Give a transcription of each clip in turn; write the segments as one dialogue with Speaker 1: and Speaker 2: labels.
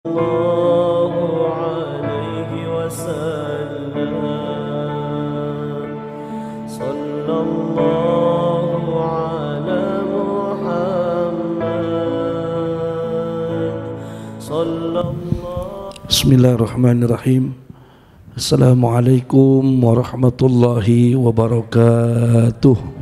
Speaker 1: الله عليه وسلم صلى الله على محمد صلى الله.
Speaker 2: Bismillahirrahmanirrahim. Assalamualaikum warahmatullahi wabarakatuh.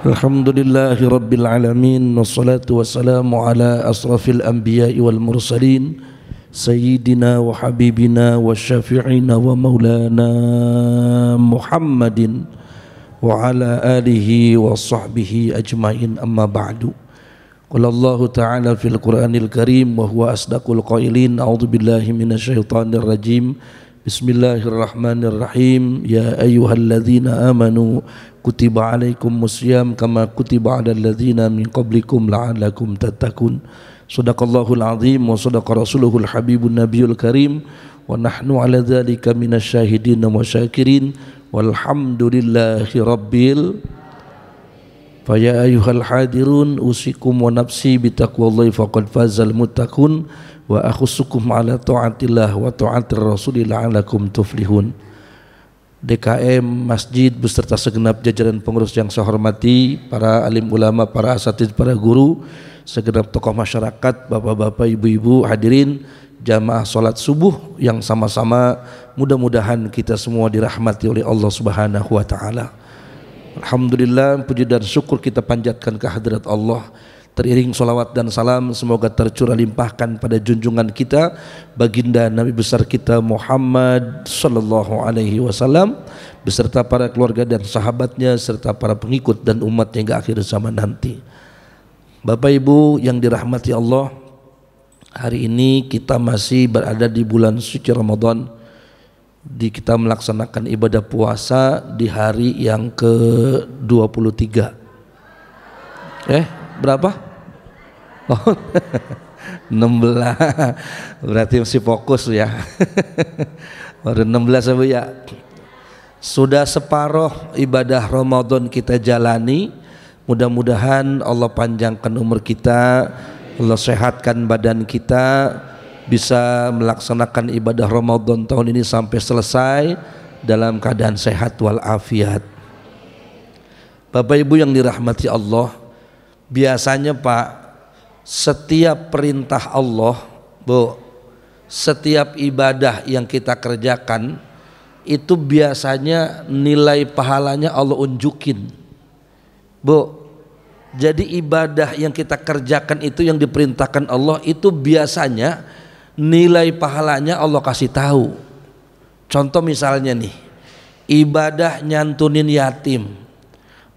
Speaker 2: Alhamdulillahi rabbil alamin, wassalatu wassalamu ala asrafil anbiya'i wal mursalin, sayyidina wa habibina wa syafi'ina wa maulana Muhammadin wa ala alihi wa sahbihi ajma'in, amma ba'du. Qala Allah ta'ala fil Qur'anil Karim wa huwa asdaqul qailin, a'udzu billahi minasyaitonir rajim. Bismillahirrahmanirrahim. Ya ayyuhalladzina amanu kutiba alaikumus syiyam kama kutiba alal ladzina min qablikum la'allakum tattaqun. Shadaqallahul azim wa shadaqa rasuluhul habibun nabiyul karim wa nahnu ala dzalika minasyahidin wa syakirin walhamdulillahi rabbil. Fa ya ayyuhal hadirun usikum wa nafsi bitaqwallahi faqad fazal muttaqun wa akhusukum ala ta'atillah wa ta'atir rasulil la'alakum tuflihun. DKM Masjid beserta segenap jajaran pengurus yang saya hormati, para alim ulama, para asatidz, para guru, segenap tokoh masyarakat, bapak-bapak, ibu-ibu, hadirin jamaah salat subuh yang sama-sama mudah-mudahan kita semua dirahmati oleh Allah Subhanahu wa taala. Alhamdulillah, puji dan syukur kita panjatkan kehadirat Allah. Teriring salawat dan salam semoga tercurah limpahkan pada junjungan kita baginda Nabi besar kita Muhammad sallallahu alaihi wasallam beserta para keluarga dan sahabatnya serta para pengikut dan umatnya hingga akhir zaman nanti. Bapak Ibu yang dirahmati Allah, hari ini kita masih berada di bulan suci Ramadan. Kita melaksanakan ibadah puasa di hari yang ke-23. Berapa? Oh, 16. Berarti masih fokus ya. Baru 16 Bu ya. Sudah separuh ibadah Ramadan kita jalani. Mudah-mudahan Allah panjangkan umur kita, Allah sehatkan badan kita, bisa melaksanakan ibadah Ramadan tahun ini sampai selesai dalam keadaan sehat walafiat. Bapak Ibu yang dirahmati Allah, biasanya Pak, setiap perintah Allah, Bu, setiap ibadah yang kita kerjakan itu biasanya nilai pahalanya Allah unjukin, Bu. Jadi ibadah yang kita kerjakan itu yang diperintahkan Allah itu biasanya nilai pahalanya Allah kasih tahu. Contoh misalnya nih, ibadah nyantunin yatim,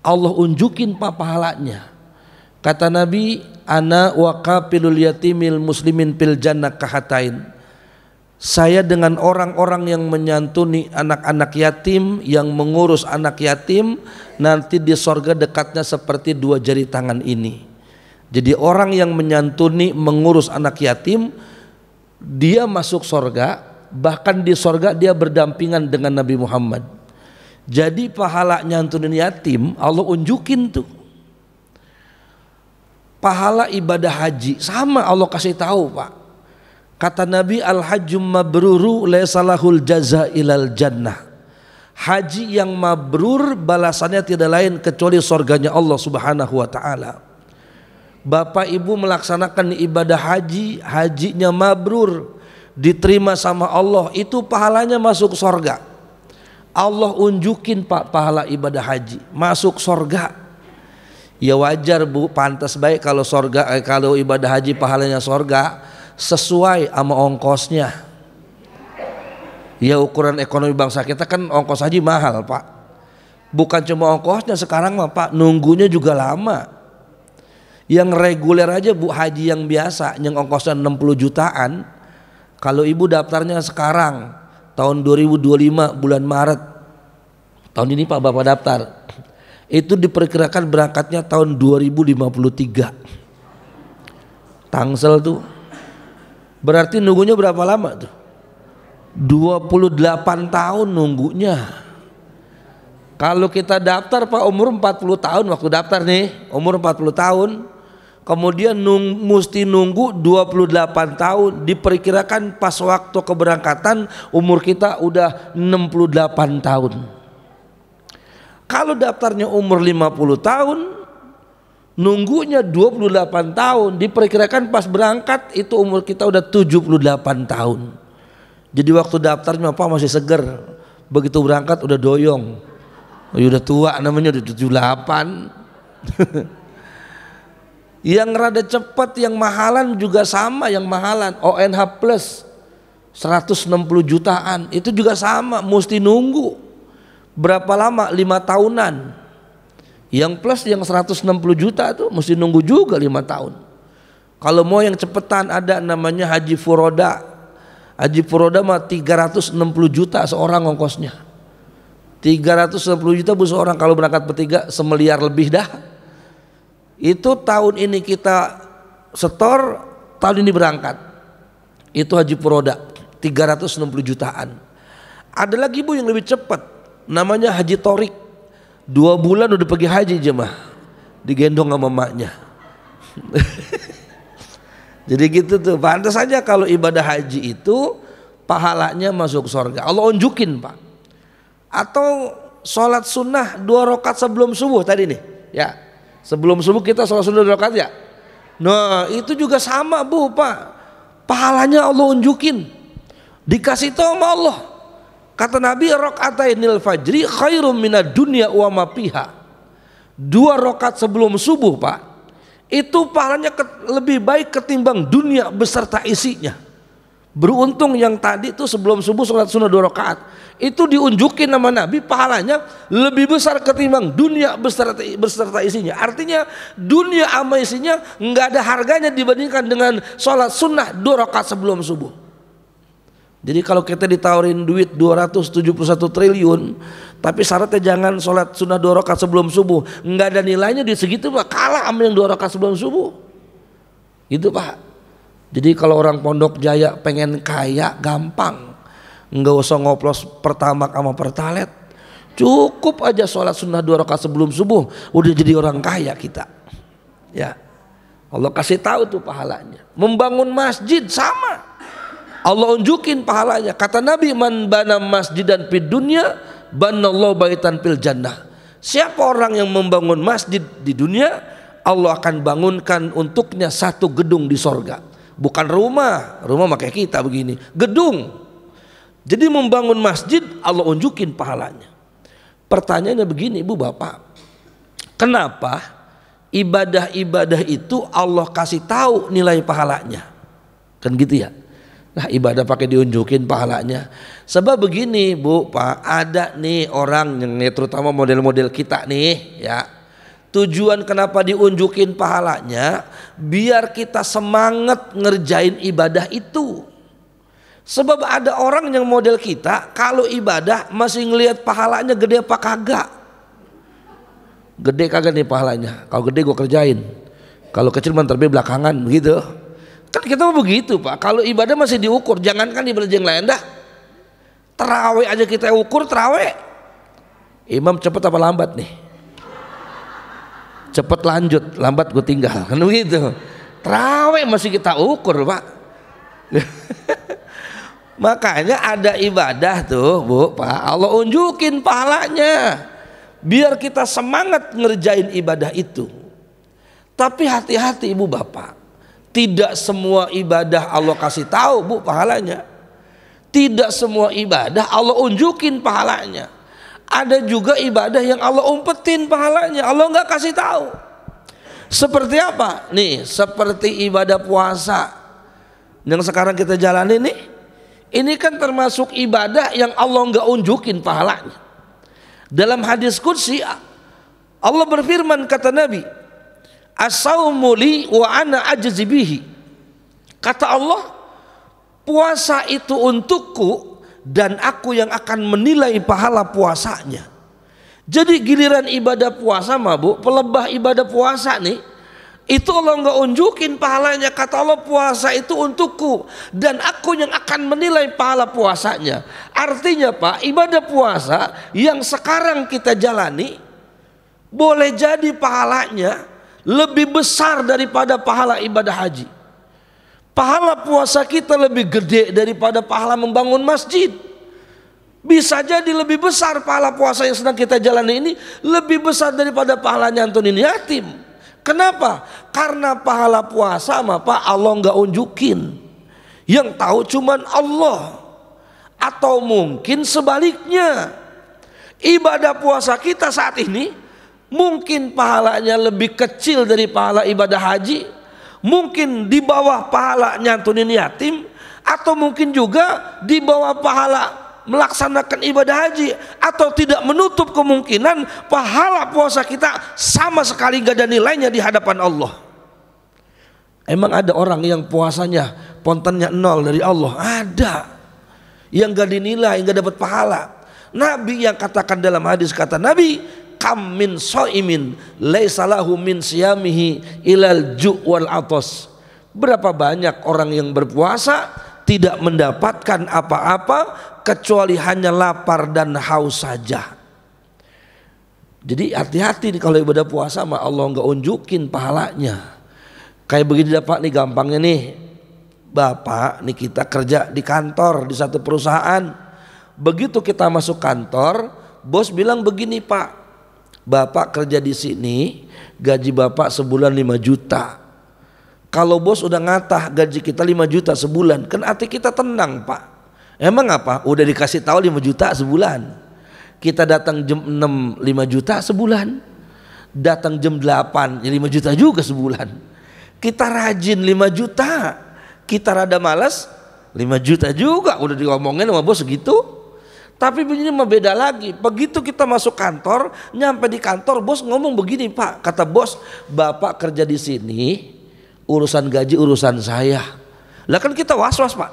Speaker 2: Allah unjukin Pak pahalanya. Kata Nabi, ana wa kafilul yatimil muslimin fil jannah kahatain. Saya dengan orang-orang yang menyantuni anak-anak yatim, yang mengurus anak yatim, nanti di sorga dekatnya seperti dua jari tangan ini. Jadi orang yang menyantuni, mengurus anak yatim, dia masuk sorga, bahkan di sorga dia berdampingan dengan Nabi Muhammad. Jadi pahala nyantunin yatim Allah unjukin tuh. Pahala ibadah haji sama Allah kasih tahu Pak. Kata Nabi, al-hajjum mabruru laysa lahul jaza ilal jannah. Haji yang mabrur balasannya tidak lain kecuali surganya Allah Subhanahu wa taala. Bapak Ibu melaksanakan ibadah haji, hajinya mabrur, diterima sama Allah, itu pahalanya masuk surga. Allah unjukin Pak pahala ibadah haji, masuk surga. Ya wajar Bu, pantas baik kalau surga, kalau ibadah haji pahalanya surga sesuai sama ongkosnya. Ya ukuran ekonomi bangsa kita kan ongkos haji mahal Pak. Bukan cuma ongkosnya sekarang mah Pak, nunggunya juga lama. Yang reguler aja Bu, haji yang biasa yang ongkosnya 60 jutaan, kalau Ibu daftarnya sekarang tahun 2025 bulan Maret, tahun ini Pak Bapak daftar, itu diperkirakan berangkatnya tahun 2053. Tangsel tuh. Berarti nunggunya berapa lama tuh? 28 tahun nunggunya. Kalau kita daftar Pak umur 40 tahun, waktu daftar nih umur 40 tahun, kemudian mesti nunggu 28 tahun, diperkirakan pas waktu keberangkatan umur kita udah 68 tahun. Kalau daftarnya umur 50 tahun, nunggunya 28 tahun, diperkirakan pas berangkat itu umur kita udah 78 tahun. Jadi waktu daftarnya Pak masih seger, begitu berangkat udah doyong. Udah tua namanya, udah 78. Yang rada cepat yang mahalan juga sama, yang mahalan ONH plus 160 jutaan itu juga sama, mesti nunggu berapa lama, 5 tahunan. Yang plus yang 160 juta itu mesti nunggu juga 5 tahun. Kalau mau yang cepetan ada namanya Haji Furoda. Haji Furoda mah 360 juta seorang ongkosnya. 360 juta bu seorang, kalau berangkat bertiga 1 miliar lebih dah. Itu tahun ini kita setor, tahun ini berangkat. Itu Haji Furoda 360 jutaan. Ada lagi bu yang lebih cepat, namanya Haji Torik. 2 bulan udah pergi haji jemaah, digendong sama emaknya. Jadi gitu tuh. Pantas saja kalau ibadah haji itu pahalanya masuk surga. Allah unjukin Pak. Atau sholat sunnah 2 rakaat sebelum subuh tadi nih. Ya, sebelum subuh kita sholat sunnah 2 rakaat ya. Nah itu juga sama bu Pak. Pahalanya Allah unjukin. Dikasih tahu sama Allah. Kata Nabi, rakaatainil fajri khairum minad dunya wa ma fiha. 2 rakaat sebelum subuh Pak, itu pahalanya lebih baik ketimbang dunia beserta isinya. Beruntung yang tadi itu sebelum subuh sholat sunnah 2 rakaat itu diunjukin nama Nabi, pahalanya lebih besar ketimbang dunia beserta isinya. Artinya dunia sama isinya nggak ada harganya dibandingkan dengan sholat sunnah 2 rakaat sebelum subuh. Jadi kalau kita ditawarin duit 271 triliun, tapi syaratnya jangan sholat sunnah 2 rakaat sebelum subuh, nggak ada nilainya di segitu Pak, kalah sama yang 2 rakaat sebelum subuh. Gitu Pak. Jadi kalau orang Pondok Jaya pengen kaya gampang, nggak usah ngoplos Pertamax sama Pertalite, cukup aja sholat sunnah 2 rakaat sebelum subuh, udah jadi orang kaya kita. Ya, Allah kasih tahu tuh pahalanya. Membangun masjid sama. Allah unjukin pahalanya. Kata Nabi, man bana masjidan fid dunya banallahu baitan fil jannah. Siapa orang yang membangun masjid di dunia, Allah akan bangunkan untuknya 1 gedung di sorga. Bukan rumah, rumah kayak kita begini, gedung. Jadi membangun masjid Allah unjukin pahalanya. Pertanyaannya begini Ibu Bapak, kenapa ibadah-ibadah itu Allah kasih tahu nilai pahalanya? Kan gitu ya. Nah ibadah pakai diunjukin pahalanya. Sebab begini Bu Pak, ada nih orang yang terutama model-model kita nih ya, tujuan kenapa diunjukin pahalanya biar kita semangat ngerjain ibadah itu. Sebab ada orang yang model kita kalau ibadah masih ngelihat pahalanya gede apa kagak. Gede kagak nih pahalanya, kalau gede gue kerjain, kalau kecil mah terlebih belakangan begitu. Kan kita mau begitu Pak, kalau ibadah masih diukur, jangankan ibadah yang lain dah. Terawih aja kita ukur, terawih imam cepet apa lambat nih, cepet lanjut, lambat gue tinggal, kan begitu. Terawih masih kita ukur Pak. Makanya ada ibadah tuh Bu Pak, Allah unjukin pahalanya biar kita semangat ngerjain ibadah itu. Tapi hati-hati Ibu Bapak, tidak semua ibadah Allah kasih tahu Bu pahalanya. Tidak semua ibadah Allah unjukin pahalanya. Ada juga ibadah yang Allah umpetin pahalanya, Allah nggak kasih tahu. Seperti apa? Nih, seperti ibadah puasa yang sekarang kita jalani nih. Ini kan termasuk ibadah yang Allah nggak unjukin pahalanya. Dalam hadis qudsi Allah berfirman, kata Nabi, as-saumu li wa ana ajzi bihi. Kata Allah, puasa itu untukku dan aku yang akan menilai pahala puasanya. Jadi giliran ibadah puasa mah Bu, pelebah ibadah puasa nih, itu Allah nggak unjukin pahalanya. Kata Allah, puasa itu untukku dan aku yang akan menilai pahala puasanya. Artinya Pak, ibadah puasa yang sekarang kita jalani boleh jadi pahalanya lebih besar daripada pahala ibadah haji. Pahala puasa kita lebih gede daripada pahala membangun masjid. Bisa jadi lebih besar pahala puasa yang sedang kita jalani ini lebih besar daripada pahala nyantunin yatim. Kenapa? Karena pahala puasa mah Pak Allah nggak unjukin. Yang tahu cuman Allah. Atau mungkin sebaliknya, ibadah puasa kita saat ini mungkin pahalanya lebih kecil dari pahala ibadah haji, mungkin di bawah pahala nyantunin yatim, atau mungkin juga di bawah pahala melaksanakan ibadah haji, atau tidak menutup kemungkinan pahala puasa kita sama sekali gak ada nilainya di hadapan Allah. Emang ada orang yang puasanya pontennya 0 dari Allah? Ada. Yang gak dinilai, gak dapat pahala. Nabi yang katakan dalam hadis, kata Nabi, kam min so'imin laisa lahu min siyamihi ilal ju' wal atos. Berapa banyak orang yang berpuasa tidak mendapatkan apa-apa kecuali hanya lapar dan haus saja. Jadi hati-hati nih kalau ibadah puasa mah Allah nggak unjukin pahalanya. Kayak begini Pak nih gampangnya nih. Bapak nih kita kerja di kantor di satu perusahaan. Begitu kita masuk kantor, bos bilang begini Pak, Bapak kerja di sini, gaji Bapak sebulan 5 juta. Kalau bos udah ngatah gaji kita 5 juta sebulan, kan hati kita tenang Pak. Emang apa? Udah dikasih tahu 5 juta sebulan. Kita datang jam 6 5 juta sebulan. Datang jam 8 ya 5 juta juga sebulan. Kita rajin 5 juta. Kita rada malas 5 juta juga udah diomongin sama bos segitu. Tapi begini mah beda lagi. Begitu kita masuk kantor, nyampe di kantor bos ngomong begini Pak, kata bos, Bapak kerja di sini, urusan gaji urusan saya. Lah kan kita was-was Pak.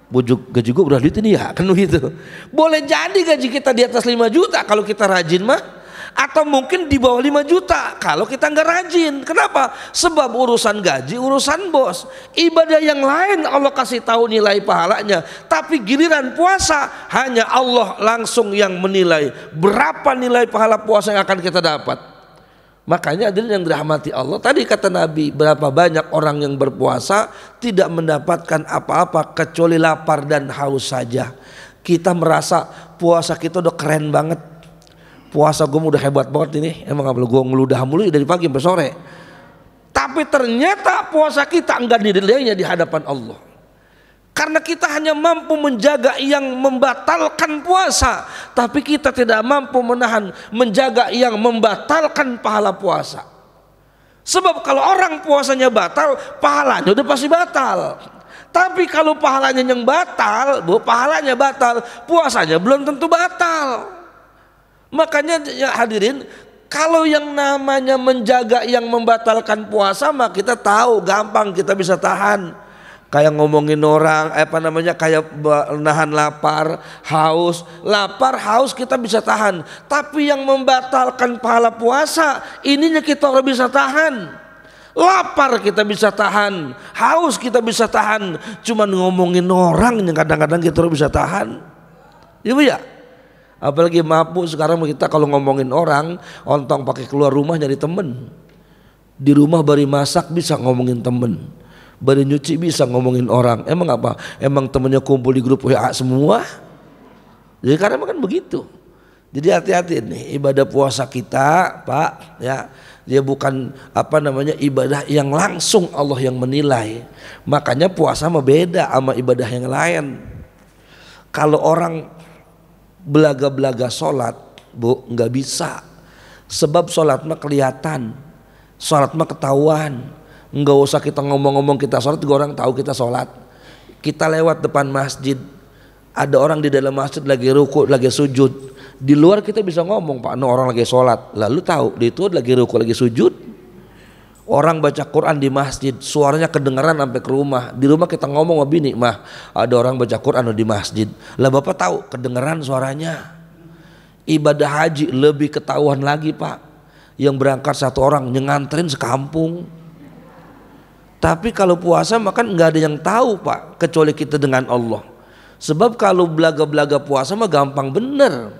Speaker 2: Bujuk gaji gue udah duit ini ya, kan begitu. Boleh jadi gaji kita di atas 5 juta kalau kita rajin mah, atau mungkin di bawah 5 juta kalau kita nggak rajin. Kenapa? Sebab urusan gaji urusan bos. Ibadah yang lain Allah kasih tahu nilai pahalanya, tapi giliran puasa hanya Allah langsung yang menilai berapa nilai pahala puasa yang akan kita dapat. Makanya hadirin yang dirahmati Allah, tadi kata Nabi, berapa banyak orang yang berpuasa tidak mendapatkan apa-apa kecuali lapar dan haus saja. Kita merasa puasa kita udah keren banget. Puasa gue udah hebat banget ini, emang gak perlu gue ngeludah mulu dari pagi sampai sore. Tapi ternyata puasa kita enggak dinilainya di hadapan Allah. Karena kita hanya mampu menjaga yang membatalkan puasa, tapi kita tidak mampu menahan menjaga yang membatalkan pahala puasa. Sebab kalau orang puasanya batal, pahalanya udah pasti batal. Tapi kalau pahalanya yang batal, pahalanya batal, puasanya belum tentu batal. Makanya ya hadirin, kalau yang namanya menjaga yang membatalkan puasa mah kita tahu gampang, kita bisa tahan. Kayak ngomongin orang, kayak nahan lapar, haus. Lapar, haus kita bisa tahan. Tapi yang membatalkan pahala puasa, ininya kita nggak bisa tahan. Lapar kita bisa tahan, haus kita bisa tahan. Cuman ngomongin orang yang kadang-kadang kita bisa tahan. Iya ya. Apalagi mabuk sekarang kita kalau ngomongin orang, ontong pakai keluar rumah nyari temen. Di rumah bari masak bisa ngomongin temen, bari nyuci bisa ngomongin orang. Emang apa? Emang temennya kumpul di grup WA semua? Jadi karena kan begitu. Jadi hati-hati nih ibadah puasa kita Pak ya. Dia bukan ibadah yang langsung Allah yang menilai. Makanya puasa mah beda sama ibadah yang lain. Kalau orang belaga-belaga sholat bu nggak bisa, sebab sholat mah kelihatan, sholat mah ketahuan. Nggak usah kita ngomong-ngomong kita sholat juga orang tahu kita sholat. Kita lewat depan masjid, ada orang di dalam masjid lagi ruku lagi sujud, di luar kita bisa ngomong Pak, no orang lagi sholat, lalu tahu dia itu lagi ruku lagi sujud. Orang baca Quran di masjid, suaranya kedengaran sampai ke rumah. Di rumah kita ngomong sama bini, mah ada orang baca Quran di masjid. Lah bapak tahu kedengaran suaranya. Ibadah haji lebih ketahuan lagi Pak. Yang berangkat satu orang nganterin sekampung. Tapi kalau puasa makan nggak ada yang tahu Pak, kecuali kita dengan Allah. Sebab kalau belaga-belaga puasa mah gampang bener.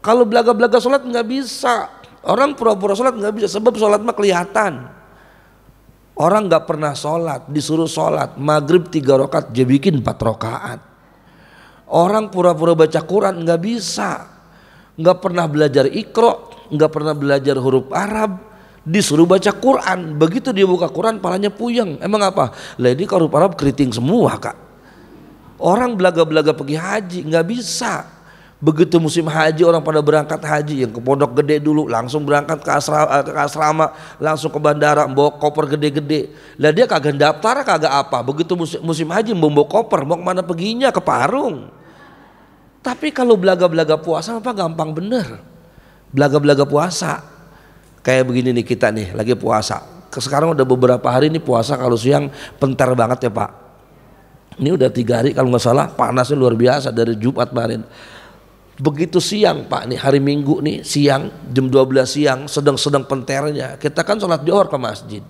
Speaker 2: Kalau belaga-belaga sholat nggak bisa. Orang pura-pura sholat nggak bisa, sebab sholat mah kelihatan. Orang nggak pernah sholat, disuruh sholat maghrib 3 rakaat, dia bikin 4 rakaat. Orang pura-pura baca Quran nggak bisa, nggak pernah belajar Iqra, nggak pernah belajar huruf Arab, disuruh baca Quran. Begitu dia buka Quran, palanya puyeng. Emang apa? Lah ini huruf Arab keriting semua kak. Orang belaga-belaga pergi haji nggak bisa. Begitu musim haji orang pada berangkat haji, yang ke Pondok Gede dulu langsung berangkat ke asrama, langsung ke bandara bawa koper gede-gede. Lah dia kagak daftar kagak apa. Begitu musim haji bawa koper, mau kemana perginya? Ke Parung. Tapi kalau belaga-belaga puasa apa gampang bener. Belaga-belaga puasa kayak begini nih, kita nih lagi puasa. Sekarang udah beberapa hari nih puasa, kalau siang pentar banget ya Pak. Ini udah 3 hari kalau nggak salah, panasnya luar biasa dari Jumat kemarin. Begitu siang Pak nih, hari Minggu nih siang jam 12 siang sedang penternya, kita kan sholat johor ke masjid.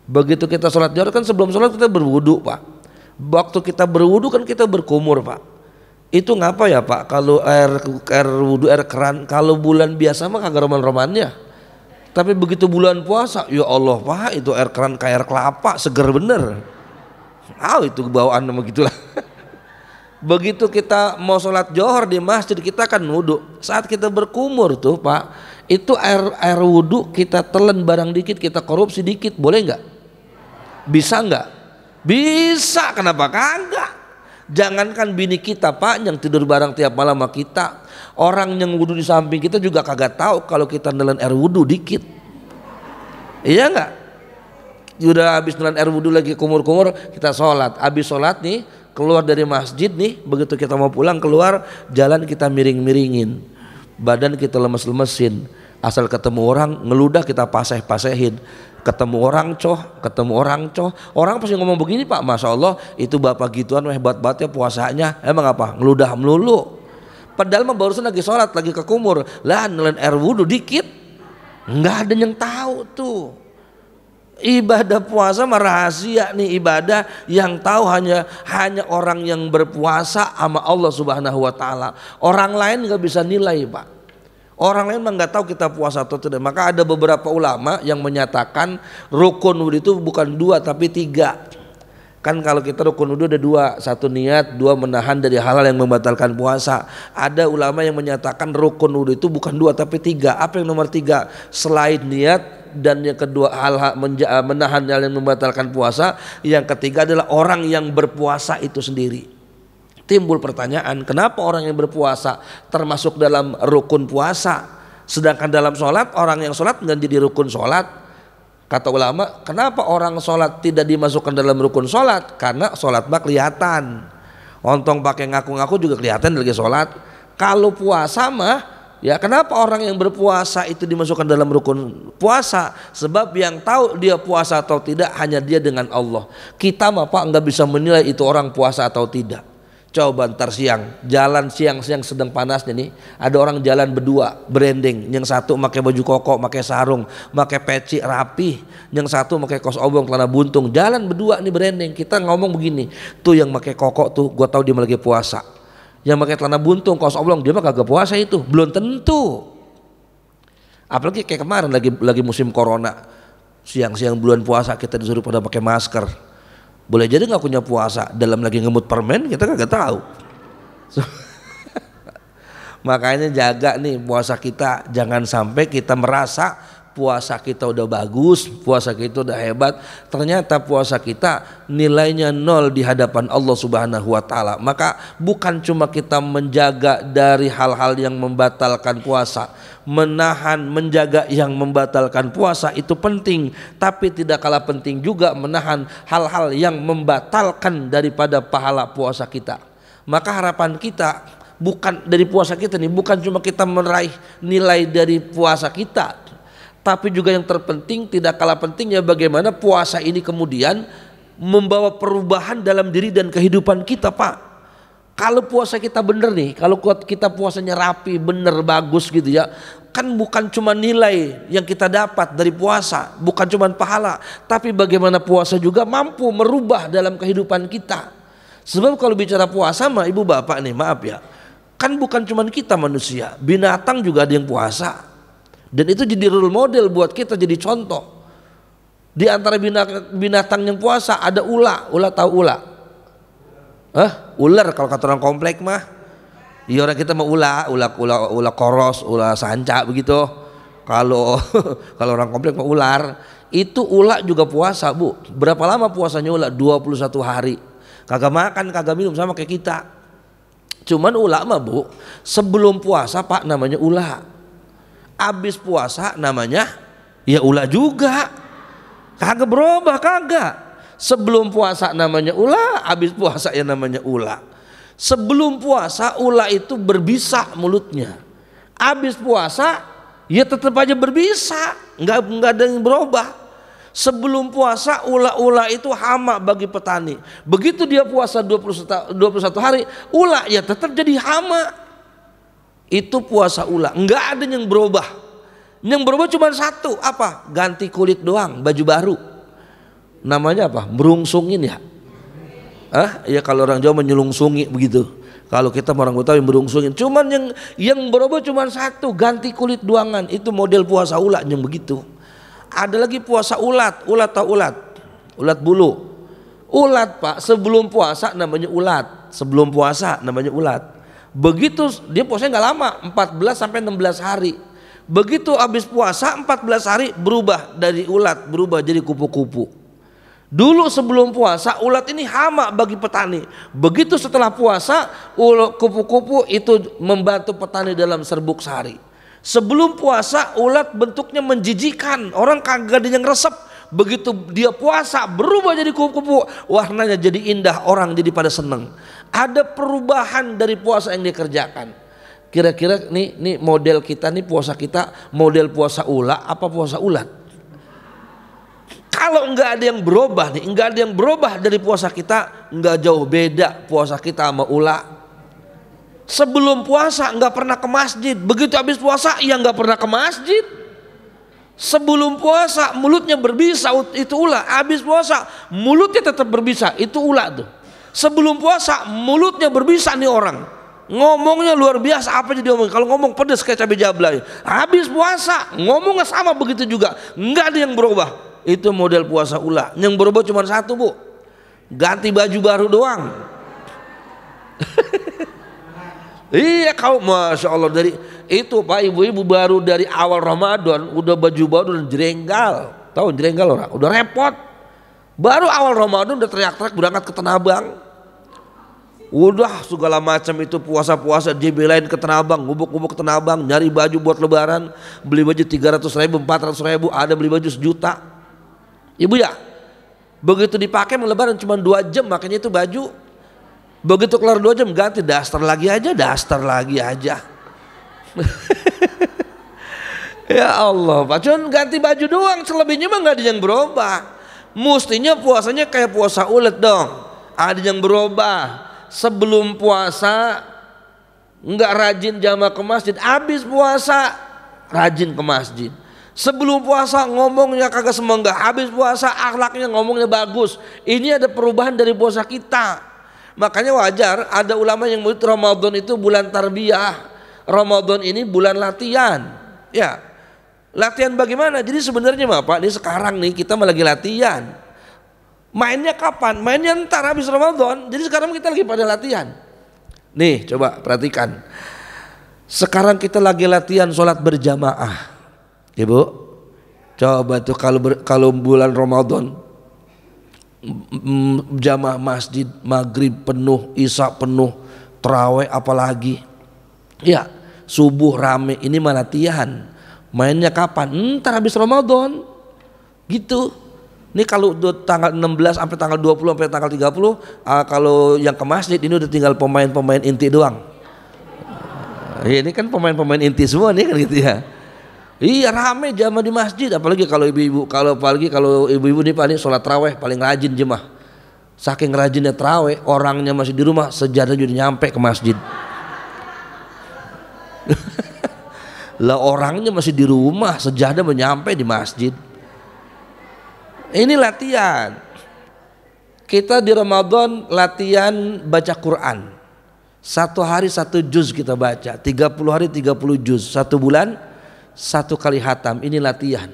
Speaker 2: Begitu kita sholat johor kan, sebelum sholat kita berwudu Pak. Waktu kita berwudu kan kita berkumur Pak. Itu ngapa ya Pak? Kalau air wudu, air keran, kalau bulan biasa mah kagak roman-romannya. Tapi begitu bulan puasa, ya Allah Pak, itu air keran kayak air kelapa, seger bener. Itu bawaan nama gitulah. Begitu kita mau sholat johor di masjid, kita kan wudu. Saat kita berkumur tuh Pak, itu air wudu kita telan barang dikit, kita korupsi dikit, boleh nggak? Bisa nggak? Bisa, kenapa kagak? Jangankan bini kita Pak yang tidur bareng tiap malam sama kita, orang yang wudu di samping kita juga kagak tahu kalau kita nelan air wudu dikit. Iya nggak? Udah habis nelan air wudu lagi kumur-kumur, kita sholat. Habis sholat nih keluar dari masjid nih, begitu kita mau pulang keluar jalan kita miring-miringin, badan kita lemes-lemesin. Asal ketemu orang ngeludah kita paseh-pasehin. Ketemu orang coh, orang pasti ngomong begini Pak, Masya Allah itu bapak gituan hebat banget ya puasanya. Emang apa? Ngeludah melulu. Padahal mah barusan lagi sholat, lagi kekumur, lah nelan air wudu dikit. Nggak ada yang tahu tuh. Ibadah puasa mah rahasia nih, ibadah yang tahu hanya orang yang berpuasa sama Allah Subhanahu wa taala. Orang lain nggak bisa nilai Pak. Orang lain mah nggak tahu kita puasa atau tidak. Maka ada beberapa ulama yang menyatakan rukun wudu itu bukan 2 tapi 3. Kan kalau kita rukun wudu ada 2, 1 niat, 2 menahan dari hal-hal yang membatalkan puasa. Ada ulama yang menyatakan rukun wudu itu bukan 2 tapi 3. Apa yang nomor 3? Selain niat dan yang kedua hal-hal menahan hal yang membatalkan puasa, yang ketiga adalah orang yang berpuasa itu sendiri. Timbul pertanyaan, kenapa orang yang berpuasa termasuk dalam rukun puasa, sedangkan dalam sholat orang yang sholat nggak jadi rukun sholat? Kata ulama, kenapa orang sholat tidak dimasukkan dalam rukun sholat? Karena sholat mah kelihatan, ontong pakai ngaku-ngaku juga kelihatan lagi sholat. Kalau puasa mah, ya kenapa orang yang berpuasa itu dimasukkan dalam rukun puasa? Sebab yang tahu dia puasa atau tidak hanya dia dengan Allah. Kita mah Pak nggak bisa menilai itu orang puasa atau tidak. Coba ntar siang, jalan siang-siang sedang panasnya nih, ada orang jalan berdua berending, yang satu pakai baju koko, pakai sarung, pakai peci rapi, yang satu pakai kaos obong, celana buntung, jalan berdua nih berending. Kita ngomong begini, tuh yang pakai koko tuh, gua tahu dia lagi puasa. Yang pakai celana buntung, kaos oblong, dia mah kagak puasa itu, belum tentu. Apalagi kayak kemarin lagi musim corona, siang-siang bulan puasa kita disuruh pada pakai masker. Boleh jadi nggak punya puasa, dalam lagi ngemut permen kita kagak tahu. Makanya jaga nih puasa kita, jangan sampai kita merasa puasa kita udah bagus, puasa kita udah hebat, ternyata puasa kita nilainya 0 di hadapan Allah Subhanahu wa taala. Maka bukan cuma kita menjaga dari hal-hal yang membatalkan puasa, menahan, menjaga yang membatalkan puasa itu penting, tapi tidak kalah penting juga menahan hal-hal yang membatalkan daripada pahala puasa kita. Maka harapan kita bukan dari puasa kita nih, bukan cuma kita meraih nilai dari puasa kita, tapi juga yang terpenting, tidak kalah pentingnya bagaimana puasa ini kemudian membawa perubahan dalam diri dan kehidupan kita Pak. Kalau puasa kita bener nih, kalau kita puasanya rapi, bener, bagus gitu ya, kan bukan cuma nilai yang kita dapat dari puasa, bukan cuma pahala, tapi bagaimana puasa juga mampu merubah dalam kehidupan kita. Sebab kalau bicara puasa mah ibu bapak nih, maaf ya, kan bukan cuma kita manusia, binatang juga ada yang puasa. Dan itu jadi role model buat kita, jadi contoh. Di antara binatang yang puasa ada ula. Ula tahu ula? Ular kalau kata orang komplek mah. Ya orang kita mah ula koros, ula sanca begitu. Kalau kalau orang komplek mah ular. Itu ula juga puasa, Bu. Berapa lama puasanya ula? 21 hari. Kagak makan, kagak minum sama kayak kita. Cuman ula mah, Bu, sebelum puasa Pak namanya ula. Abis puasa namanya ya ula juga. Kagak berubah, kagak. Sebelum puasa namanya ula, abis puasa ya namanya ula. Sebelum puasa ula itu berbisa mulutnya. Abis puasa ya tetap aja berbisa, nggak ada yang berubah. Sebelum puasa ula-ula itu hama bagi petani. Begitu dia puasa 21 hari, ula ya tetap jadi hama. Itu puasa ula, nggak ada yang berubah. Yang berubah cuma satu, apa? Ganti kulit doang, baju baru. Namanya apa? Merungsungin ya. Ya kalau orang Jawa menyelungsungi begitu. Kalau kita orang Betawi merungsungin. Cuman yang berubah cuma satu, ganti kulit doangan. Itu model puasa ulat yang begitu. Ada lagi puasa ulat. Ulat atau ulat? Ulat bulu. Ulat Pak, sebelum puasa namanya ulat. Sebelum puasa namanya ulat. Begitu dia puasanya nggak lama, 14 sampai 16 hari. Begitu habis puasa 14 hari berubah dari ulat, berubah jadi kupu-kupu. Dulu sebelum puasa ulat ini hama bagi petani. Begitu setelah puasa kupu-kupu itu membantu petani dalam serbuk sehari. Sebelum puasa ulat bentuknya menjijikan, orang kagak ada yang resep. Begitu dia puasa berubah jadi kupu-kupu, warnanya jadi indah, orang jadi pada seneng. Ada perubahan dari puasa yang dikerjakan. Kira-kira nih model kita nih, puasa kita model puasa ula apa puasa ulat? Kalau enggak ada yang berubah nih, enggak ada yang berubah dari puasa kita, enggak jauh beda puasa kita sama ula. Sebelum puasa enggak pernah ke masjid, begitu habis puasa ya enggak pernah ke masjid. Sebelum puasa mulutnya berbisa, itu ula. Habis puasa mulutnya tetap berbisa, itu ula tuh. Sebelum puasa mulutnya berbisa nih orang, ngomongnya luar biasa, apa jadi ngomong. Kalau ngomong pedes kayak cabai jablay. Habis puasa ngomongnya sama begitu juga, nggak ada yang berubah. Itu model puasa ula. Yang berubah cuma satu, Bu, ganti baju baru doang. Iya, kau masya Allah, dari itu Pak, ibu-ibu baru dari awal Ramadan udah baju baru dan jerenggal. Tahu jerenggal orang? Udah repot. Baru awal Ramadan udah teriak-teriak berangkat ke Tanah Abang. Udah segala macam itu puasa-puasa dia belain ke Tanah Abang, gubuk-gubuk ke Tanah Abang, nyari baju buat lebaran, beli baju 300.000, 400.000, ada beli baju 1 juta. Ibu ya, begitu dipakai lebaran cuma 2 jam makanya itu baju. Begitu keluar 2 jam ganti daster lagi aja. Ya Allah Pak, cuma ganti baju doang, selebihnya mah nggak ada yang berubah. Mestinya puasanya kayak puasa ulet dong, ada yang berubah. Sebelum puasa nggak rajin jamaah ke masjid, habis puasa rajin ke masjid. Sebelum puasa ngomongnya kagak semenggah, habis puasa akhlaknya ngomongnya bagus. Ini ada perubahan dari puasa kita. Makanya wajar ada ulama yang menyebut Ramadan itu bulan tarbiyah. Ramadan ini bulan latihan. Ya, latihan bagaimana? Jadi sebenarnya Pak, ini sekarang nih kita lagi latihan. Mainnya kapan? Mainnya ntar habis Ramadan. Jadi sekarang kita lagi pada latihan. Nih coba perhatikan. Sekarang kita lagi latihan sholat berjamaah. Ibu, coba tuh kalau bulan Ramadan jamaah masjid maghrib penuh, isya penuh, tarawih apalagi. Ya, subuh rame, ini mah latihan. Mainnya kapan? Ntar habis Ramadan. Gitu. Ini kalau tanggal 16 sampai tanggal 20 sampai tanggal 30, kalau yang ke masjid ini udah tinggal pemain-pemain inti doang. Ini kan pemain-pemain inti semua nih kan gitu ya. Iya rame jamaah di masjid, apalagi kalau ibu-ibu, kalau ibu-ibu nih paling sholat tarawih paling rajin jemaah. Saking rajinnya tarawih, orangnya masih di rumah, sejadah juga nyampe ke masjid. Lah orangnya masih di rumah, sejadah menyampe di masjid. Ini latihan. Kita di Ramadan latihan baca Quran. 1 hari 1 juz kita baca, 30 hari 30 juz, 1 bulan 1 kali hatam, ini latihan.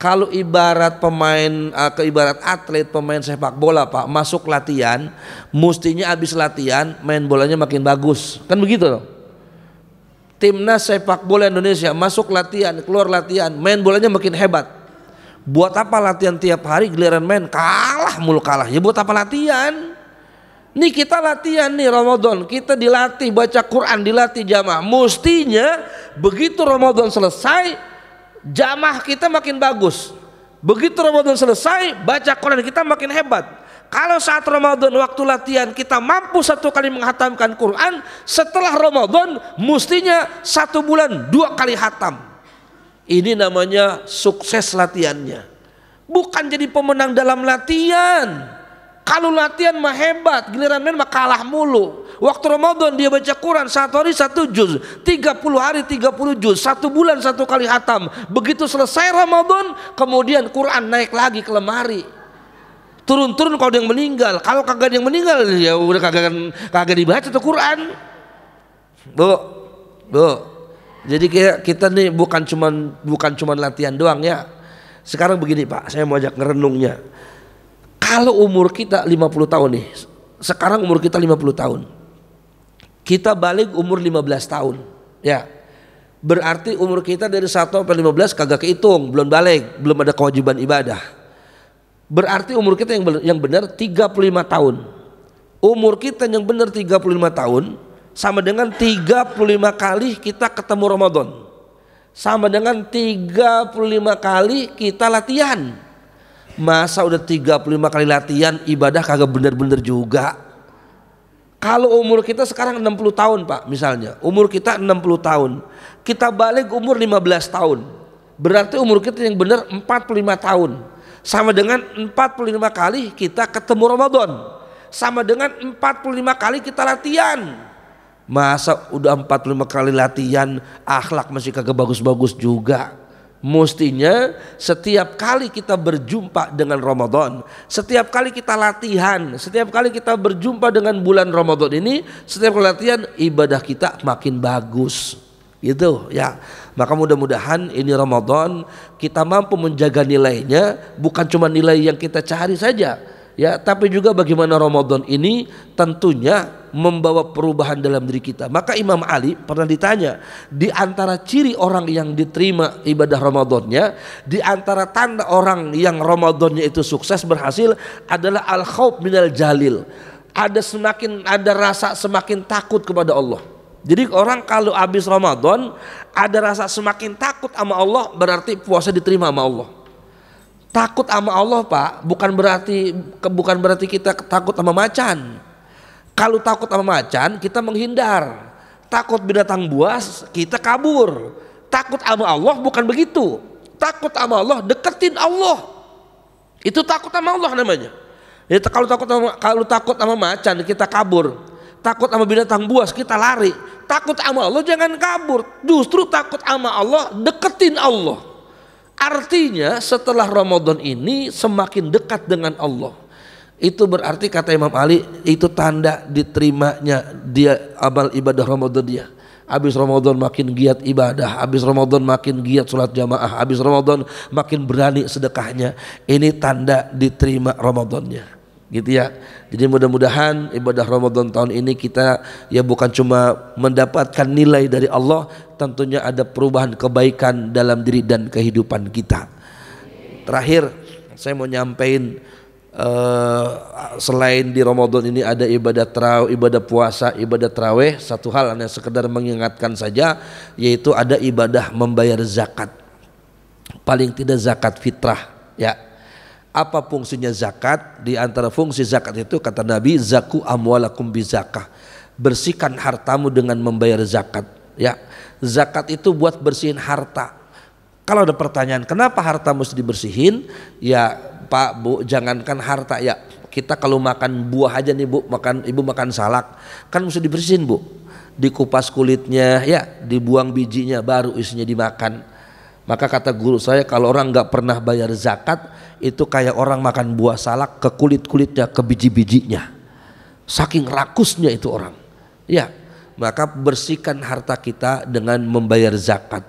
Speaker 2: Kalau ibarat pemain, ibarat atlet pemain sepak bola Pak, masuk latihan, mestinya habis latihan main bolanya makin bagus, kan begitu loh. Timnas sepak bola Indonesia masuk latihan, keluar latihan, main bolanya makin hebat. Buat apa latihan tiap hari, giliran main kalah mulu kalah, ya buat apa latihan? Nih kita latihan nih Ramadan, kita dilatih baca Quran, dilatih jamaah. Mestinya begitu Ramadan selesai, jamaah kita makin bagus. Begitu Ramadan selesai, baca Quran kita makin hebat. Kalau saat Ramadan waktu latihan kita mampu 1 kali menghatamkan Quran, setelah Ramadan mestinya 1 bulan 2 kali hatam. Ini namanya sukses latihannya. Bukan jadi pemenang dalam latihan. Kalau latihan mah hebat, giliran main mah kalah mulu. Waktu Ramadan dia baca Quran 1 hari 1 juz, 30 hari 30 juz, 1 bulan 1 kali hatam. Begitu selesai Ramadan, kemudian Quran naik lagi ke lemari. Turun-turun kalau ada yang meninggal. Kalau kagak ada yang meninggal ya udah kagak dibaca tuh Quran. Bu. Jadi kita nih bukan cuman latihan doang ya. Sekarang begini Pak, saya mau ajak ngerenungnya. Kalau umur kita 50 tahun nih, sekarang umur kita 50 tahun, kita balik umur 15 tahun, ya, berarti umur kita dari 1 sampai 15 kagak kehitung, belum balik, belum ada kewajiban ibadah. Berarti umur kita yang benar 35 tahun. Umur kita yang benar 35 tahun sama dengan 35 kali kita ketemu Ramadan, sama dengan 35 kali kita latihan. Masa udah 35 kali latihan ibadah kagak bener-bener juga. Kalau umur kita sekarang 60 tahun Pak, misalnya umur kita 60 tahun, kita balik umur 15 tahun, berarti umur kita yang benar 45 tahun, sama dengan 45 kali kita ketemu Ramadan, sama dengan 45 kali kita latihan. Masa udah 45 kali latihan akhlak masih kagak bagus-bagus juga. Mestinya setiap kali kita berjumpa dengan Ramadan, setiap kali kita latihan, setiap kali kita berjumpa dengan bulan Ramadan ini, setiap kali latihan ibadah kita makin bagus gitu ya. Maka mudah-mudahan ini Ramadan kita mampu menjaga nilainya, bukan cuma nilai yang kita cari saja ya, tapi juga bagaimana Ramadan ini tentunya membawa perubahan dalam diri kita. Maka Imam Ali pernah ditanya, di antara ciri orang yang diterima ibadah Ramadannya, di antara tanda orang yang Ramadannya itu sukses berhasil adalah al-khauf minal jalil. Ada rasa semakin takut kepada Allah. Jadi orang kalau habis Ramadan ada rasa semakin takut sama Allah, berarti puasa diterima sama Allah. Takut sama Allah Pak, bukan berarti kita takut sama macan. Kalau takut sama macan kita menghindar, takut binatang buas kita kabur. Takut sama Allah bukan begitu. Takut sama Allah deketin Allah. Itu takut sama Allah namanya. Ya, kalau takut sama macan kita kabur. Takut sama binatang buas kita lari. Takut sama Allah jangan kabur. Justru takut sama Allah deketin Allah. Artinya setelah Ramadan ini semakin dekat dengan Allah. Itu berarti kata Imam Ali itu tanda diterimanya dia amal ibadah Ramadan dia. Habis Ramadan makin giat ibadah, habis Ramadan makin giat sholat jamaah, habis Ramadan makin berani sedekahnya. Ini tanda diterima Ramadannya, gitu ya. Jadi mudah-mudahan ibadah Ramadan tahun ini kita ya bukan cuma mendapatkan nilai dari Allah, tentunya ada perubahan kebaikan dalam diri dan kehidupan kita. Terakhir saya mau nyampein, selain di Ramadan ini ada ibadah puasa, ibadah tarawih, satu hal yang sekedar mengingatkan saja, yaitu ada ibadah membayar zakat. Paling tidak zakat fitrah ya. Apa fungsinya zakat? Di antara fungsi zakat itu kata Nabi, zaku amwalakum bizakah. Bersihkan hartamu dengan membayar zakat ya. Zakat itu buat bersihin harta. Kalau ada pertanyaan kenapa harta mesti dibersihin? Ya Pak, Bu, jangankan harta ya, kita kalau makan buah aja nih Bu, ibu makan salak kan mesti dibersihin Bu, dikupas kulitnya ya, dibuang bijinya baru isinya dimakan. Maka kata guru saya, kalau orang nggak pernah bayar zakat itu kayak orang makan buah salak ke kulit-kulitnya, ke biji-bijinya, saking rakusnya itu orang ya. Maka bersihkan harta kita dengan membayar zakat.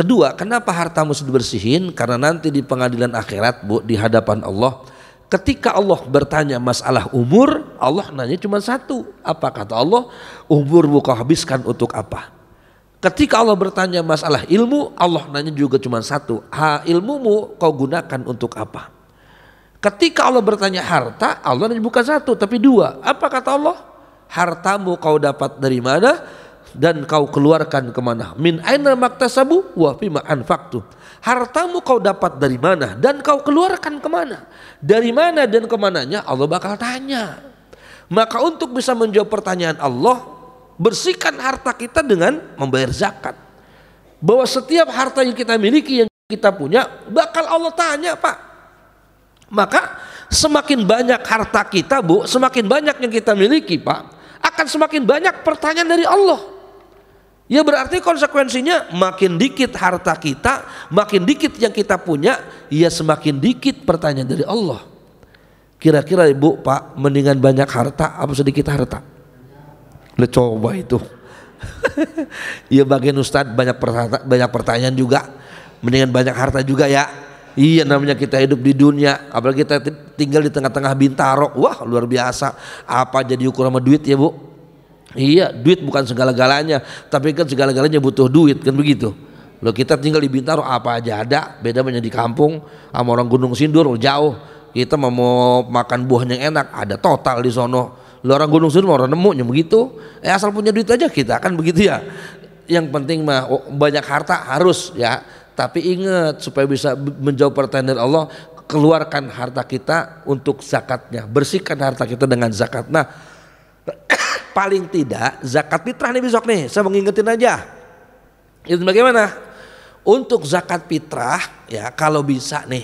Speaker 2: Kedua, kenapa harta mesti dibersihin? Karena nanti di pengadilan akhirat, Bu, di hadapan Allah, ketika Allah bertanya masalah umur, Allah nanya cuma satu. Apa kata Allah? Umurmu kau habiskan untuk apa? Ketika Allah bertanya masalah ilmu, Allah nanya juga cuma satu. Ilmumu kau gunakan untuk apa? Ketika Allah bertanya harta, Allah nanya bukan satu tapi dua. Apa kata Allah? Hartamu kau dapat dari mana? Dan kau keluarkan kemana? Min aina maktasabu wa fima anfaqtu. Hartamu kau dapat dari mana dan kau keluarkan kemana? Dari mana dan kemananya Allah bakal tanya. Maka untuk bisa menjawab pertanyaan Allah, bersihkan harta kita dengan membayar zakat. Bahwa setiap harta yang kita miliki, yang kita punya, bakal Allah tanya, Pak. Maka semakin banyak harta kita, Bu, semakin banyak yang kita miliki, Pak, akan semakin banyak pertanyaan dari Allah. Ya berarti konsekuensinya makin dikit harta kita, makin dikit yang kita punya, ya semakin dikit pertanyaan dari Allah. Kira-kira Ibu, Pak, mendingan banyak harta apa sedikit harta? Udah coba itu. Ya bagian Ustadz banyak pertanyaan juga. Mendingan banyak harta juga ya. Iya, namanya kita hidup di dunia, apalagi kita tinggal di tengah-tengah Bintaro. Wah luar biasa. Apa jadi ukur sama duit ya, Bu? Iya, duit bukan segala-galanya, tapi kan segala-galanya butuh duit, kan begitu. Loh, kita tinggal di Bintaro apa aja ada, beda banyak di kampung sama orang Gunung Sindur jauh. Kita mau makan buah yang enak, ada total di sono. Lo orang Gunung Sindur orang nemunya begitu. Asal punya duit aja kita, kan begitu ya. Yang penting mah banyak harta harus ya, tapi ingat supaya bisa menjawab pertanyaan dari Allah, keluarkan harta kita untuk zakatnya, bersihkan harta kita dengan zakat. Nah, paling tidak zakat fitrah nih besok nih, saya mau ngingetin aja. Itu bagaimana? Untuk zakat fitrah ya, kalau bisa nih,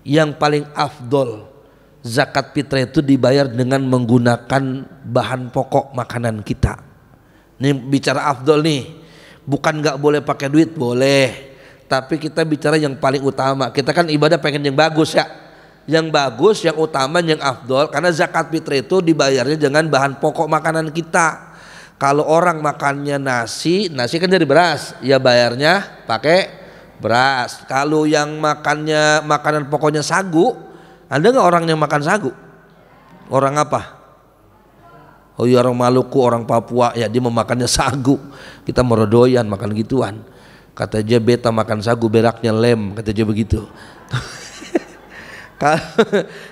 Speaker 2: yang paling afdol zakat fitrah itu dibayar dengan menggunakan bahan pokok makanan kita. Nih bicara afdol nih, bukan nggak boleh pakai duit, boleh. Tapi kita bicara yang paling utama. Kita kan ibadah pengen yang bagus ya. Yang bagus, yang utama, yang afdol, karena zakat fitrah itu dibayarnya dengan bahan pokok makanan kita. Kalau orang makannya nasi kan dari beras, ya bayarnya pakai beras. Kalau yang makannya makanan pokoknya sagu, ada nggak orang yang makan sagu? Orang apa? Oh iya, orang Maluku, orang Papua, ya dia memakannya sagu. Kita merodoyan makan gituan. Kata dia beta makan sagu beraknya lem, kata dia begitu.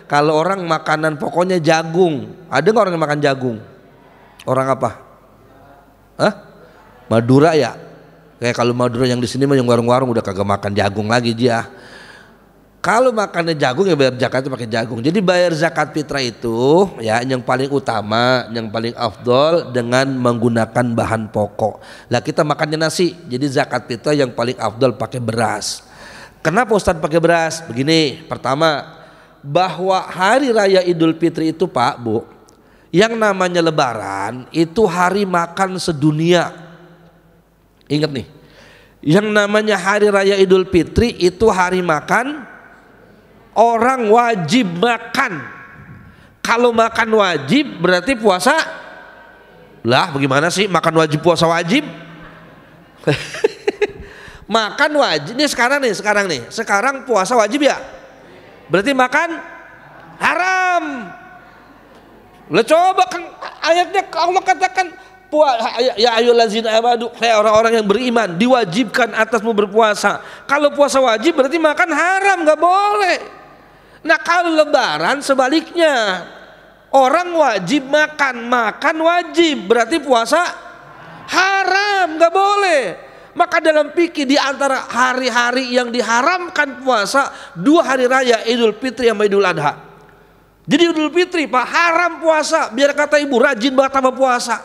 Speaker 2: Kalau orang makanan pokoknya jagung, ada nggak orang yang makan jagung? Orang apa? Hah? Madura ya? Kayak kalau Madura yang di sini mah yang warung-warung udah kagak makan jagung lagi dia. Kalau makannya jagung ya bayar zakatnya pakai jagung. Jadi bayar zakat fitrah itu ya yang paling utama, yang paling afdol dengan menggunakan bahan pokok. Lah kita makannya nasi, jadi zakat fitrah yang paling afdol pakai beras. Kenapa Ustadz pakai beras? Begini, pertama, bahwa hari raya Idul Fitri itu Pak Bu, yang namanya lebaran itu hari makan sedunia. Ingat nih, yang namanya hari raya Idul Fitri itu hari makan, orang wajib makan. Kalau makan wajib berarti puasa. Lah bagaimana sih makan wajib puasa wajib? Makan wajib nih sekarang puasa wajib ya? Berarti makan haram. Lah coba kan ayatnya Allah katakan ya ayyuhallazina amanu, hai orang-orang yang beriman, diwajibkan atasmu berpuasa. Kalau puasa wajib berarti makan haram, nggak boleh. Nah kalau lebaran sebaliknya, orang wajib makan wajib berarti puasa haram, nggak boleh. Maka dalam fikih di antara hari-hari yang diharamkan puasa, 2 hari raya, Idul Fitri sama Idul Adha. Jadi Idul Fitri Pak haram puasa, biar kata ibu rajin banget sama puasa.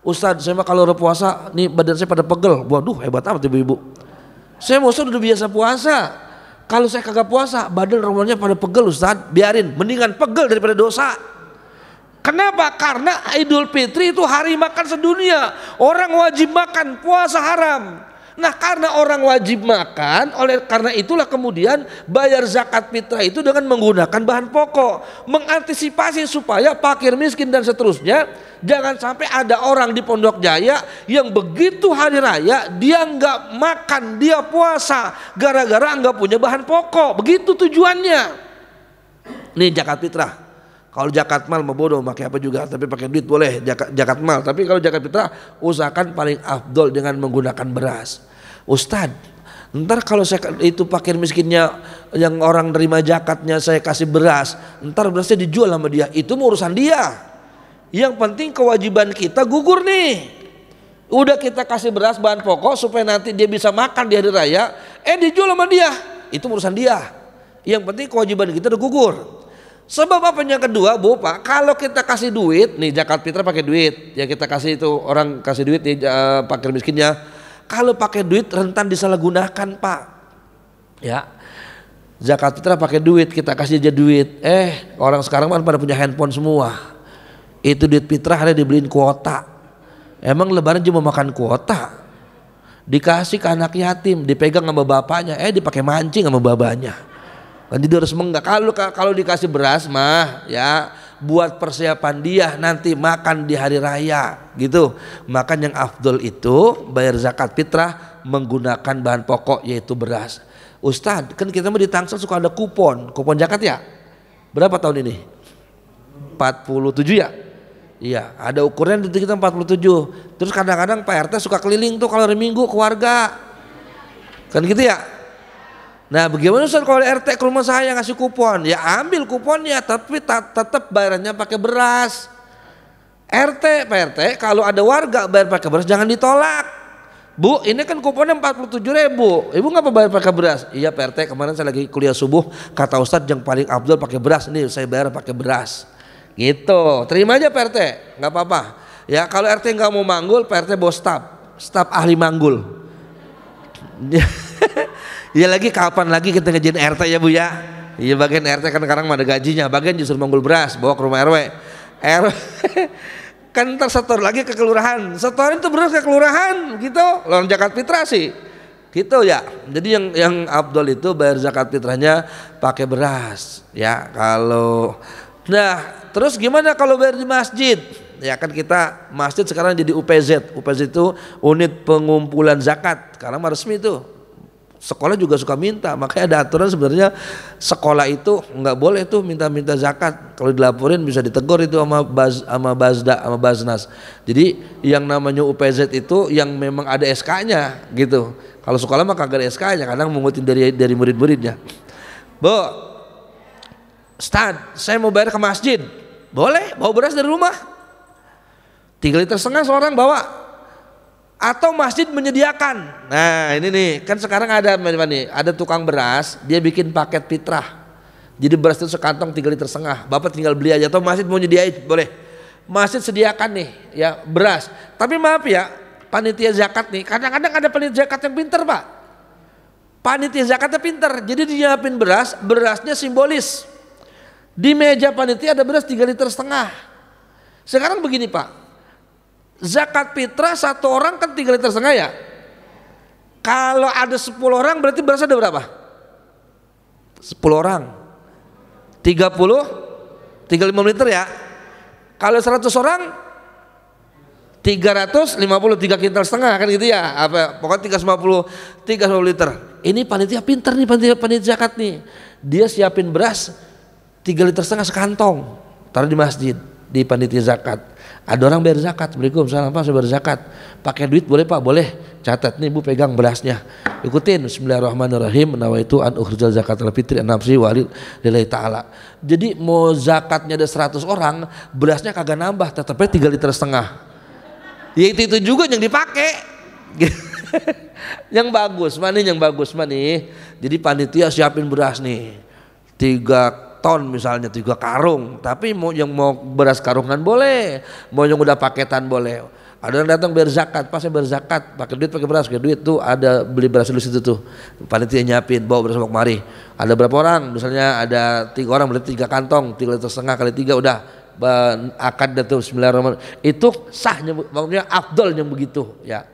Speaker 2: Ustadz saya mah kalau udah puasa nih badan saya pada pegel. Waduh hebat amat ibu-ibu. Saya mau udah biasa puasa. Kalau saya kagak puasa badan rumahnya pada pegel Ustadz. Biarin, mendingan pegel daripada dosa. Kenapa? Karena Idul Fitri itu hari makan sedunia. Orang wajib makan, puasa haram. Nah karena orang wajib makan, oleh karena itulah kemudian bayar zakat fitrah itu dengan menggunakan bahan pokok, mengantisipasi supaya fakir miskin dan seterusnya. Jangan sampai ada orang di Pondok Jaya yang begitu hari raya dia nggak makan, dia puasa gara-gara nggak punya bahan pokok. Begitu tujuannya. Nih zakat fitrah. Kalau zakat mal mau bodoh pakai apa juga, tapi pakai duit boleh zakat mal. Tapi kalau zakat fitrah usahakan paling afdol dengan menggunakan beras. Ustadz, ntar kalau saya itu fakir miskinnya yang orang nerima zakatnya saya kasih beras, ntar berasnya dijual sama dia, itu urusan dia. Yang penting kewajiban kita gugur nih. Udah kita kasih beras bahan pokok supaya nanti dia bisa makan di hari raya, dijual sama dia, itu urusan dia. Yang penting kewajiban kita udah gugur. Sebab apa yang kedua, Bu Pak, kalau kita kasih duit, nih zakat fitrah pakai duit, ya kita kasih itu orang kasih duit nih fakir miskinnya. Kalau pakai duit rentan disalahgunakan, Pak. Ya. Zakat fitrah pakai duit, kita kasih aja duit. Orang sekarang kan pada punya handphone semua. Itu duit fitrah ada dibeliin kuota. Emang lebaran cuma makan kuota. Dikasih ke anak yatim, dipegang sama bapaknya, dipakai mancing sama babanya. Jadi harus menggak. Kalau dikasih beras mah ya buat persiapan dia nanti makan di hari raya gitu. Makan yang afdol itu bayar zakat fitrah menggunakan bahan pokok yaitu beras. Ustadz, kan kita mah di Tangsel suka ada kupon zakat ya. Berapa tahun ini? 47 ya? Iya, ada ukuran itu kita 47. Terus kadang-kadang Pak RT suka keliling tuh kalau hari Minggu ke warga. Kan gitu ya? Nah bagaimana Ustaz kalau RT ke rumah saya ngasih kupon? Ya ambil kuponnya tapi tetap bayarannya pakai beras. Pak RT kalau ada warga bayar pakai beras jangan ditolak. Bu ini kan kuponnya 47.000, ibu ngapa bayar pakai beras? Iya Pak RT kemarin saya lagi kuliah subuh kata Ustaz yang paling afdol pakai beras, nih saya bayar pakai beras. Gitu, terima aja Pak RT, nggak apa-apa. Ya kalau RT nggak mau manggul, Pak RT bawa staf ahli manggul. Ya lagi kapan lagi kita ngejin RT ya Bu ya? Iya bagian RT kan sekarang ada gajinya, bagian justru manggul beras bawa ke rumah RW. Kan ntar setor lagi ke kelurahan, setorin tuh beras ke kelurahan gitu. Lawan zakat fitrah sih, gitu ya. Jadi yang afdol itu bayar zakat fitrahnya pakai beras ya. Nah terus gimana kalau bayar di masjid? Ya kan kita masjid sekarang jadi UPZ itu unit pengumpulan zakat, karena resmi itu. Sekolah juga suka minta, makanya ada aturan sebenarnya sekolah itu nggak boleh tuh minta zakat. Kalau dilaporin bisa ditegur itu sama Baznas. Jadi yang namanya UPZ itu yang memang ada SK-nya gitu. Kalau sekolah mah kagak ada SK-nya, kadang mengutin dari murid-muridnya. Bu, Ustaz, saya mau bayar ke masjid. Boleh, bawa beras dari rumah. 3,5 liter seorang bawa. Atau masjid menyediakan. Nah ini nih kan sekarang ada tukang beras, dia bikin paket fitrah. Jadi beras itu sekantong 3,5 liter. Bapak tinggal beli aja atau masjid mau nyediain boleh. Masjid sediakan nih ya beras. Tapi maaf ya panitia zakat nih kadang-kadang ada panitia zakat yang pinter Pak. Panitia zakatnya pinter, jadi nyiapin berasnya simbolis. Di meja panitia ada beras 3,5 liter. Sekarang begini Pak. Zakat fitrah satu orang kan 3,5 liter ya. Kalau ada 10 orang berarti beras ada berapa? 10 orang 35 liter ya. Kalau 100 orang 353 kintal setengah kan gitu ya. Pokoknya 350 liter. Ini panitia pinter nih, panitia zakat nih. Dia siapin beras 3,5 liter sekantong, taruh di masjid di panitia zakat. Ada orang bayar zakat, Assalamualaikum Pak saya bayar zakat. Pakai duit boleh Pak? Boleh. Catat nih Bu pegang berasnya. Ikutin Bismillahirrahmanirrahim. Nawaitu an ukhrijal zakatal fitri an nafsi walil lillahi ta'ala. Jadi mau zakatnya ada 100 orang, berasnya kagak nambah, tetapnya 3,5 liter. Ya itu juga yang dipakai. Yang bagus nih. Jadi panitia siapin beras nih. 3 ton misalnya 3 karung, tapi yang mau beras karungan boleh, mau yang udah paketan boleh. Ada yang datang bayar zakat, pas saya bayar zakat, pakai duit tuh ada beli beras dulu situ tuh, panitia nyiapin bawa beras kemari. Ada berapa orang? Misalnya ada 3 orang beli 3 kantong, 3,5 liter kali 3 udah akad tuh Bismillahirrahmanirrahim. Itu sahnya, maksudnya afdolnya begitu ya.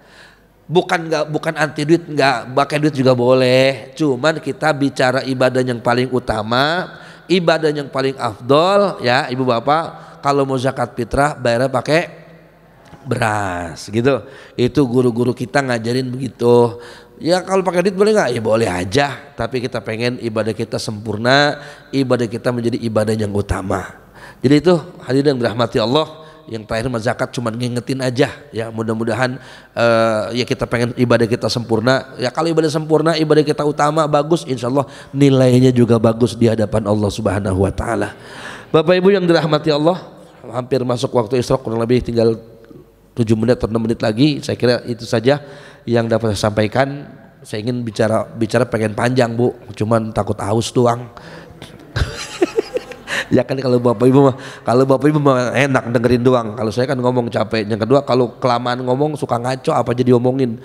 Speaker 2: bukan anti duit, nggak pakai duit juga boleh. Cuman kita bicara ibadah yang paling utama, ibadah yang paling afdol ya ibu bapak. Kalau mau zakat fitrah bayarnya pakai beras gitu. Itu guru-guru kita ngajarin begitu. Ya kalau pakai duit boleh nggak? Ya boleh aja. Tapi kita pengen ibadah kita sempurna, ibadah kita menjadi ibadah yang utama. Jadi itu hadirin yang dirahmati Allah. Yang terakhir zakat cuma ngingetin aja ya, mudah-mudahan ya kita pengen ibadah kita sempurna ya. Kalau ibadah sempurna, ibadah kita utama bagus, insya Allah nilainya juga bagus di hadapan Allah Subhanahu wa Ta'ala. Bapak Ibu yang dirahmati Allah, hampir masuk waktu isyraq, kurang lebih tinggal 7 menit atau 6 menit lagi. Saya kira itu saja yang dapat saya sampaikan. Saya ingin bicara pengen panjang Bu, cuman takut haus doang. Ya kan kalau bapak ibu mah enak dengerin doang. Kalau saya kan ngomong capek. Yang kedua kalau kelamaan ngomong suka ngaco apa aja diomongin.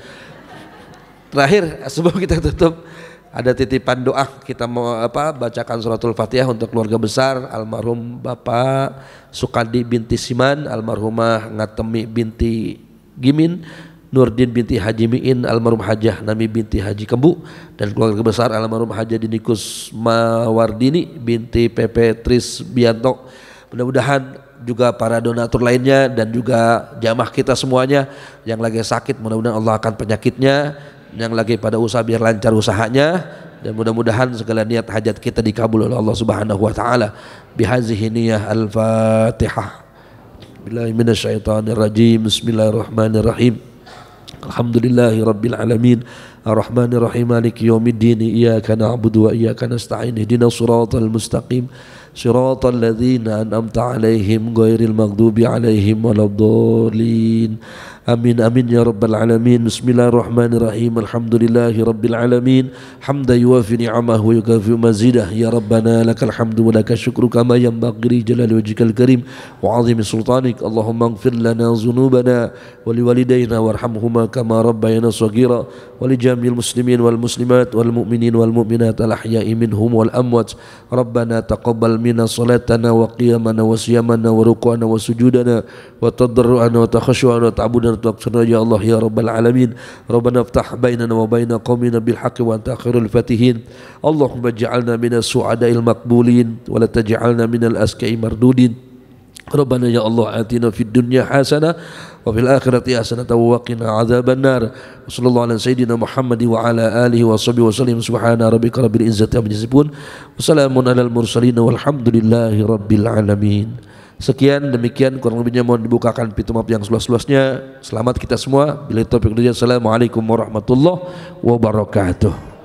Speaker 2: Terakhir sebelum kita tutup ada titipan doa, kita mau bacakan suratul Fatihah untuk keluarga besar almarhum Bapak Sukadi binti Siman, almarhumah Ngatemi binti Gimin, Nurdin binti Haji Miin, almarhum Hajah Nami binti Haji Kembu, dan keluarga besar almarhum Hajah Dinikus Mawardini binti Pepe Tris Bianto. Mudah-mudahan juga para donatur lainnya dan juga jamaah kita semuanya yang lagi sakit, mudah-mudahan Allah akan penyakitnya, yang lagi pada usaha biar lancar usahanya, dan mudah-mudahan segala niat hajat kita dikabul oleh Allah Subhanahu wa Ta'ala. Bihazihi niyah al-Fatihah. Billahi minasyaitonir rajim. Bismillahirrahmanirrahim. Alhamdulillahi Rabbil Alamin, Ar-Rahmanir Rahim, Maliki Yawmiddin, Iyyaka na'budu wa iyyaka nasta'in, ihdinas siratal mustaqim, siratal ladzina an'amta 'alaihim ghairil maghdubi 'alaihim waladdallin. Amin amin ya rabbal alamin. Bismillahirrahmanirrahim. Alhamdulillahi rabbil alamin. Hamdan yuwafi ni'amahu wa yukafi mazidah. Ya rabbana lakal hamdu wa lakal syukru kama yanbaghi li jalali wajhikal karim wa 'azimi sultanik. Allahumma ighfir lana dhunubana wa liwalidayna warhamhuma kama rabbayana shaghira wa li jami'il muslimin wal muslimat wal mu'minin wal mu'minat al ahya'i minhum wal amwat. Rabbana taqabbal minna salatana wa qiyamana wa siyamana wa ruku'ana wa sujudana wa tadarru'ana wa takhashu'ana wa ta'budana واغفر يا الله يا رب العالمين. ربنا افتح بيننا وبين قومنا بالحق وانت خير الفاتحين. اللهم اجعلنا من السعداء المقبولين ولا تجعلنا من الأشقياء المردودين. ربنا يا الله آتنا في الدنيا حسنة وفي الآخرة حسنة وقنا عذاب النار. وصلى الله على سيدنا محمد وعلى آله وصحبه وسلم. سبحان ربك رب العزة عما يصفون وسلام على المرسلين والحمد لله رب العالمين. Sekian demikian kurang lebihnya, mohon dibukakan pintu maaf yang seluas-luasnya. Selamat kita semua. Bila taufiq hidayah. Assalamualaikum warahmatullahi wabarakatuh.